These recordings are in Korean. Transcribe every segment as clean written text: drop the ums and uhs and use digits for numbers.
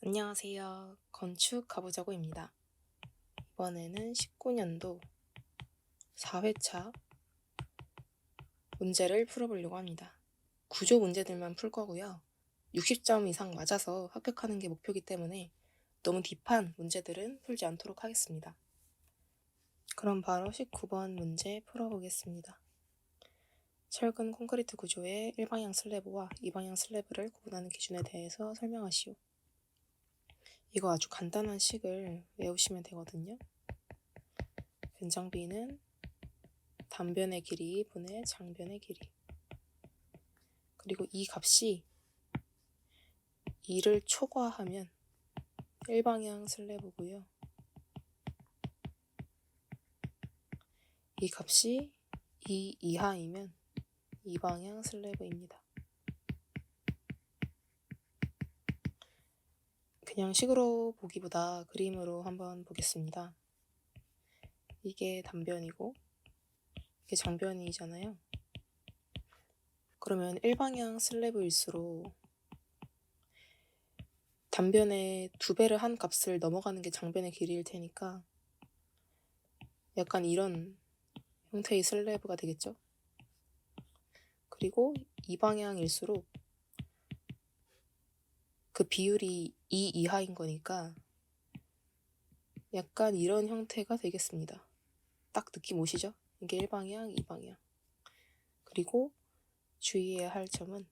안녕하세요. 건축 가보자고입니다. 이번에는 19년도 4회차 문제를 풀어보려고 합니다. 구조 문제들만 풀 거고요. 60점 이상 맞아서 합격하는 게 목표이기 때문에 너무 딥한 문제들은 풀지 않도록 하겠습니다. 그럼 바로 19번 문제 풀어보겠습니다. 철근 콘크리트 구조의 1방향 슬래브와 2방향 슬래브를 구분하는 기준에 대해서 설명하시오. 이거 아주 간단한 식을 외우시면 되거든요. 변장비는 단변의 길이 분의 장변의 길이. 그리고 이 값이 2를 초과하면 1방향 슬래브고요. 이 값이 2 이하이면 2방향 슬래브입니다. 그냥 식으로 보기보다 그림으로 한번 보겠습니다. 이게 단변이고 이게 장변이잖아요. 그러면 1방향 슬래브일수록 단변의 2배를 한 값을 넘어가는 게 장변의 길이일 테니까 약간 이런 형태의 슬래브가 되겠죠. 그리고 2방향일수록 그 비율이 2 이하인 거니까 약간 이런 형태가 되겠습니다. 딱 느낌 오시죠? 이게 1방향, 2방향. 그리고 주의해야 할 점은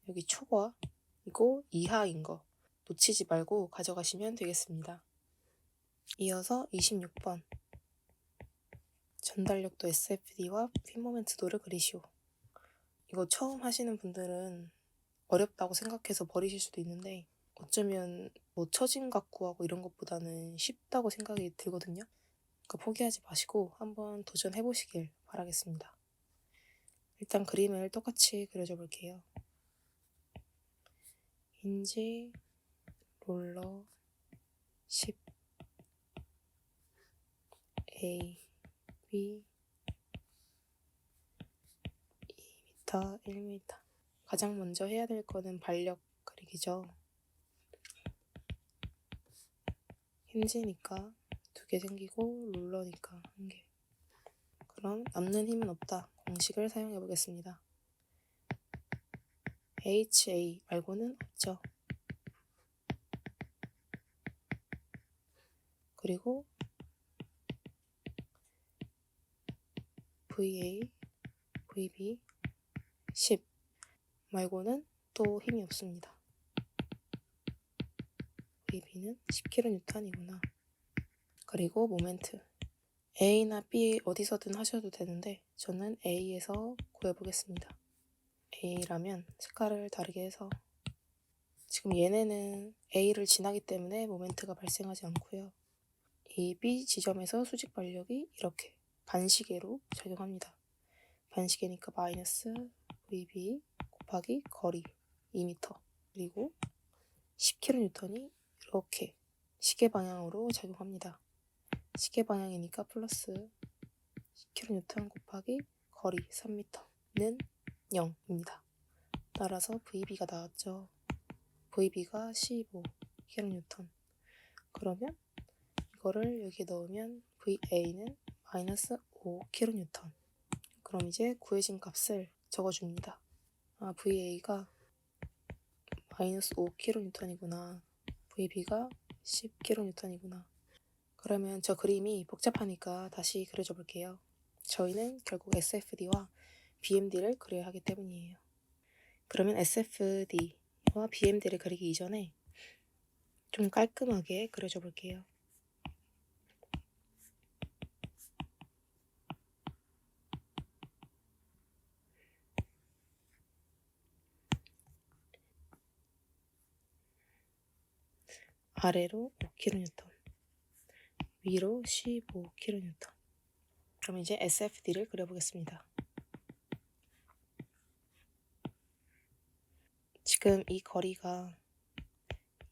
여기 초과, 이거 이하인 거 놓치지 말고 가져가시면 되겠습니다. 이어서 26번. 전달력도 SFD와 핀모멘트도를 그리시오. 이거 처음 하시는 분들은 어렵다고 생각해서 버리실 수도 있는데 어쩌면 뭐 처짐각 구하고 이런 것보다는 쉽다고 생각이 들거든요. 그러니까 포기하지 마시고 한번 도전해보시길 바라겠습니다. 일단 그림을 똑같이 그려줘 볼게요. 힌지, 롤러, 10, A, B, 2m, 1m. 가장 먼저 해야 될 거는 반력 그리기죠. 힌지니까 2개 생기고 롤러니까 1개. 그럼 남는 힘은 없다. 공식을 사용해 보겠습니다. HA 말고는 없죠. 그리고 VA, VB, 10 말고는 또 힘이 없습니다. VB는 10kN이구나. 그리고 모멘트. A나 B 어디서든 하셔도 되는데 저는 A에서 구해보겠습니다. A라면 색깔을 다르게 해서 지금 얘네는 A를 지나기 때문에 모멘트가 발생하지 않고요. 이 B 지점에서 수직 반력이 이렇게 반시계로 작용합니다. 반시계니까 마이너스 VB 곱하기 거리 2m 그리고 10kN이 이렇게 시계 방향으로 작용합니다. 시계 방향이니까 플러스 10kN 곱하기 거리 3m는 0입니다. 따라서 VB가 나왔죠. VB가 15kN. 그러면 이거를 여기에 넣으면 VA는 마이너스 5kN. 그럼 이제 구해진 값을 적어줍니다. VA가 마이너스 5kN이구나. VB가 10kN이구나. 그러면 저 그림이 복잡하니까 다시 그려줘 볼게요. 저희는 결국 SFD와 BMD를 그려야 하기 때문이에요. 그러면 SFD와 BMD를 그리기 이전에 좀 깔끔하게 그려줘 볼게요. 아래로 5kN, 위로 15kN. 그럼 이제 SFD를 그려보겠습니다. 지금 이 거리가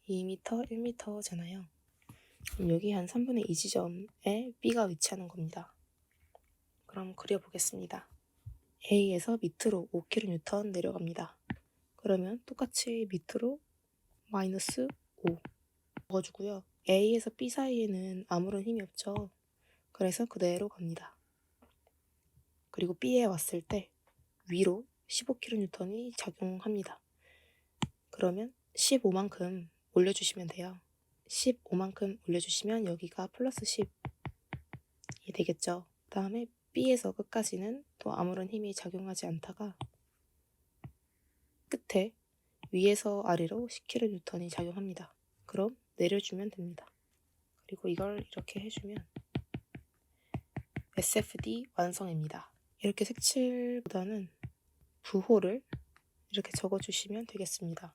2m, 1m잖아요. 그럼 여기 한 3분의 2 지점에 B가 위치하는 겁니다. 그럼 그려보겠습니다. A에서 밑으로 5kN 내려갑니다. 그러면 똑같이 밑으로 마이너스 5 적어주고요. A에서 B 사이에는 아무런 힘이 없죠. 그래서 그대로 갑니다. 그리고 B에 왔을 때 위로 15kN이 작용합니다. 그러면 15만큼 올려주시면 돼요. 15만큼 올려주시면 여기가 플러스 10이 되겠죠. 그 다음에 B에서 끝까지는 또 아무런 힘이 작용하지 않다가 끝에 위에서 아래로 10kN이 작용합니다. 그럼 내려주면 됩니다. 그리고 이걸 이렇게 해주면 SFD 완성입니다. 이렇게 색칠보다는 부호를 이렇게 적어주시면 되겠습니다.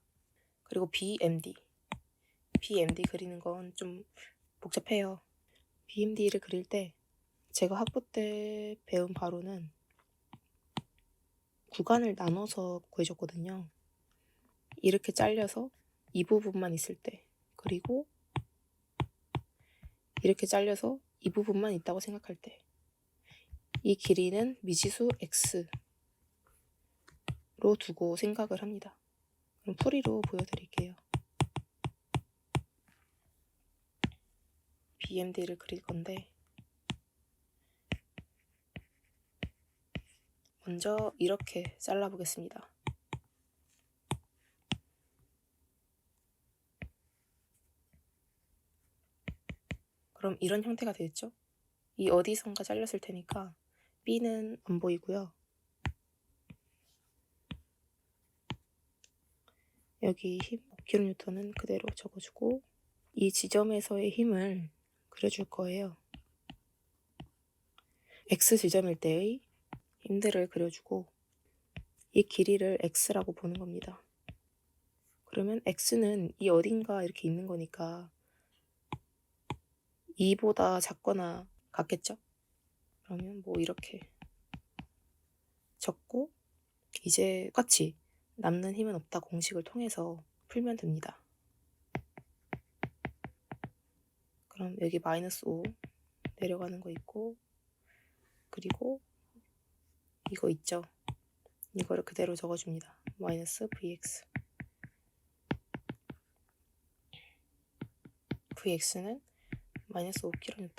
그리고 BMD 그리는 건 좀 복잡해요. BMD를 그릴 때 제가 학부 때 배운 바로는 구간을 나눠서 구해줬거든요. 이렇게 잘려서 이 부분만 있을 때, 그리고 이렇게 잘려서 이 부분만 있다고 생각할 때, 이 길이는 미지수 x로 두고 생각을 합니다. 그럼 풀이로 보여드릴게요. BMD를 그릴 건데 먼저 이렇게 잘라보겠습니다. 그럼 이런 형태가 되겠죠? 이 어디선가 잘렸을 테니까 B는 안 보이고요. 여기 힘 5kN은 그대로 적어주고 이 지점에서의 힘을 그려줄 거예요. X 지점일 때의 힘들을 그려주고 이 길이를 X라고 보는 겁니다. 그러면 X는 이 어딘가 이렇게 있는 거니까 2보다 작거나 같겠죠? 그러면 뭐 이렇게 적고 이제 똑같이 남는 힘은 없다 공식을 통해서 풀면 됩니다. 그럼 여기 마이너스 5 내려가는 거 있고 그리고 이거 있죠? 이거를 그대로 적어줍니다. 마이너스 Vx Vx는 마이너스 5kN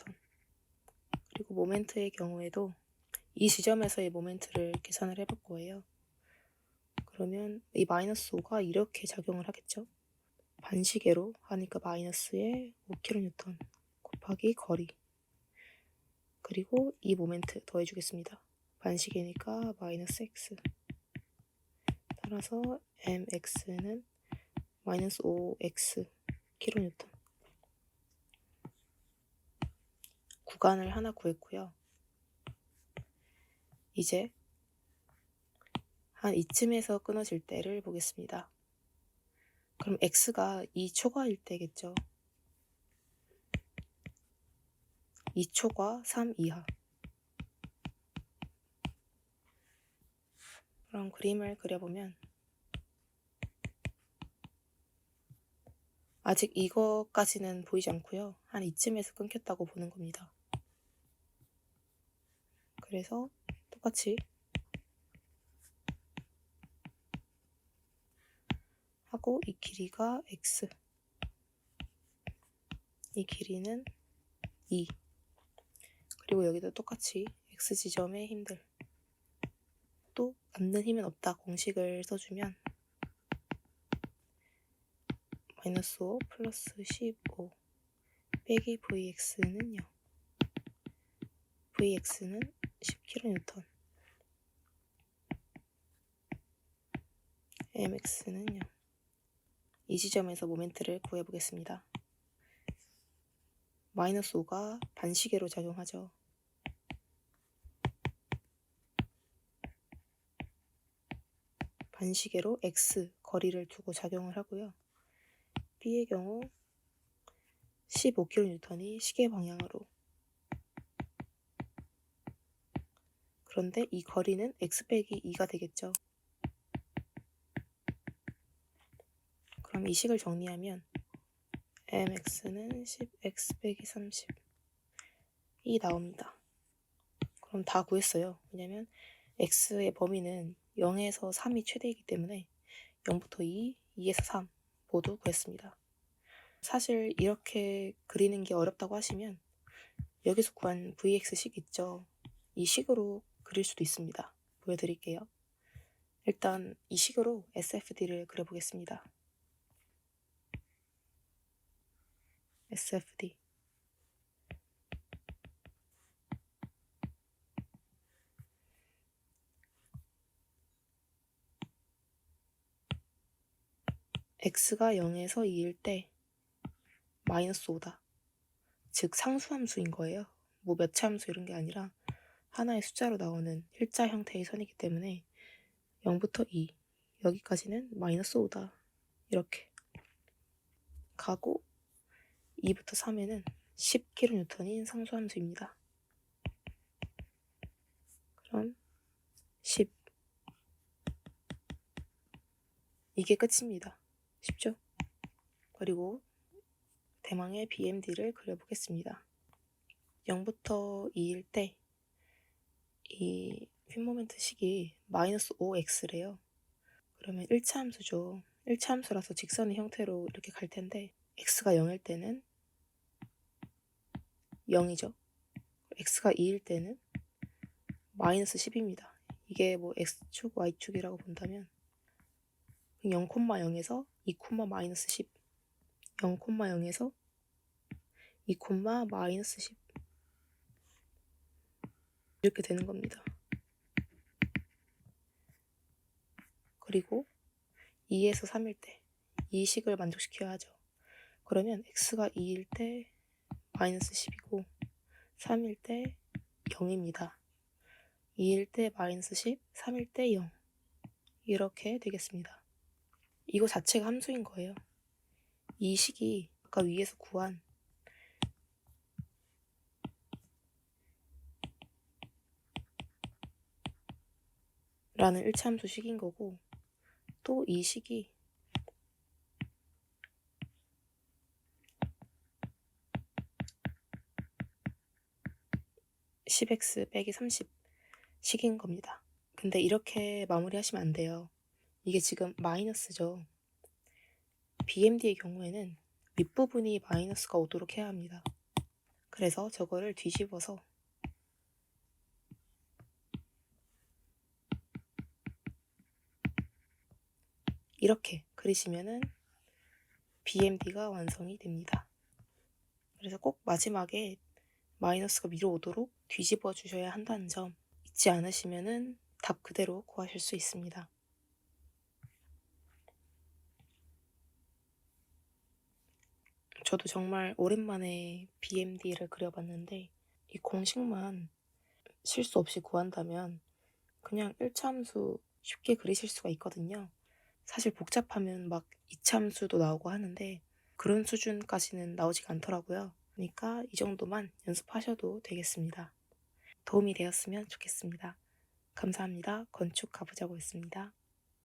그리고 모멘트의 경우에도 이 지점에서의 모멘트를 계산을 해볼 거예요. 그러면 이 마이너스 5가 이렇게 작용을 하겠죠? 반시계로 하니까 마이너스의 5kN 곱하기 거리 그리고 이 모멘트 더해주겠습니다. 반시계니까 마이너스 x 따라서 mx는 마이너스 5x kN 구간을 하나 구했고요. 이제 한 이쯤에서 끊어질 때를 보겠습니다. 그럼 x가 2초과일 때겠죠. 2초과 3 이하. 그럼 그림을 그려보면 아직 이거까지는 보이지 않고요. 한 이쯤에서 끊겼다고 보는 겁니다. 그래서 똑같이 하고 이 길이가 x, 이 길이는 2 그리고 여기도 똑같이 x 지점의 힘들 또 남는 힘은 없다 공식을 써주면 마이너스 5 플러스 15 빼기 Vx는 0 Vx는 10kN mx는 0 이 지점에서 모멘트를 구해보겠습니다. 마이너스 5가 반시계로 작용하죠. 반시계로 x 거리를 두고 작용을 하고요. B의 경우 15kN이 시계 방향으로 그런데 이 거리는 x 빼기 2가 되겠죠. 그럼 이 식을 정리하면 mx는 10x 빼기 30이 나옵니다. 그럼 다 구했어요. 왜냐면 x의 범위는 0에서 3이 최대이기 때문에 0부터 2, 2에서 3 모두 구했습니다. 사실 이렇게 그리는 게 어렵다고 하시면 여기서 구한 VX식 있죠. 이 식으로 그릴 수도 있습니다. 보여드릴게요. 일단 이 식으로 SFD를 그려보겠습니다. SFD. x가 0에서 2일 때 마이너스 5다. 즉 상수함수인 거예요. 뭐 몇차 함수 이런 게 아니라 하나의 숫자로 나오는 일자 형태의 선이기 때문에 0부터 2 여기까지는 마이너스 5다. 이렇게 가고 2부터 3에는 10kN인 상수함수입니다. 그럼 10 이게 끝입니다. 쉽죠? 그리고 대망의 BMD를 그려보겠습니다. 0부터 2일 때 이 핀모멘트 식이 마이너스 5x래요. 그러면 1차 함수죠. 1차 함수라서 직선의 형태로 이렇게 갈 텐데 x가 0일 때는 0이죠. x가 2일 때는 마이너스 10입니다. 이게 뭐 x축, y축이라고 본다면 0,0에서 2, 마이너스 10 0,0에서 2, 마이너스 10 이렇게 되는 겁니다. 그리고 2에서 3일 때 이 식을 만족시켜야 하죠. 그러면 x가 2일 때 마이너스 10이고 3일 때 0입니다. 2일 때 마이너스 10, 3일 때 0 이렇게 되겠습니다. 이거 자체가 함수인 거예요. 이 식이 아까 위에서 구한 라는 1차 함수 식인 거고 또 이 식이 (10x 빼기 30) 식인 겁니다. 근데 이렇게 마무리하시면 안 돼요. 이게 지금 마이너스죠. BMD의 경우에는 윗부분이 마이너스가 오도록 해야 합니다. 그래서 저거를 뒤집어서 이렇게 그리시면은 BMD가 완성이 됩니다. 그래서 꼭 마지막에 마이너스가 위로 오도록 뒤집어 주셔야 한다는 점 잊지 않으시면은 답 그대로 구하실 수 있습니다. 저도 정말 오랜만에 BMD를 그려봤는데 이 공식만 실수 없이 구한다면 그냥 1차 함수 쉽게 그리실 수가 있거든요. 사실 복잡하면 막 2차 함수도 나오고 하는데 그런 수준까지는 나오지가 않더라고요. 그러니까 이 정도만 연습하셔도 되겠습니다. 도움이 되었으면 좋겠습니다. 감사합니다. 건축 가보자고였습니다.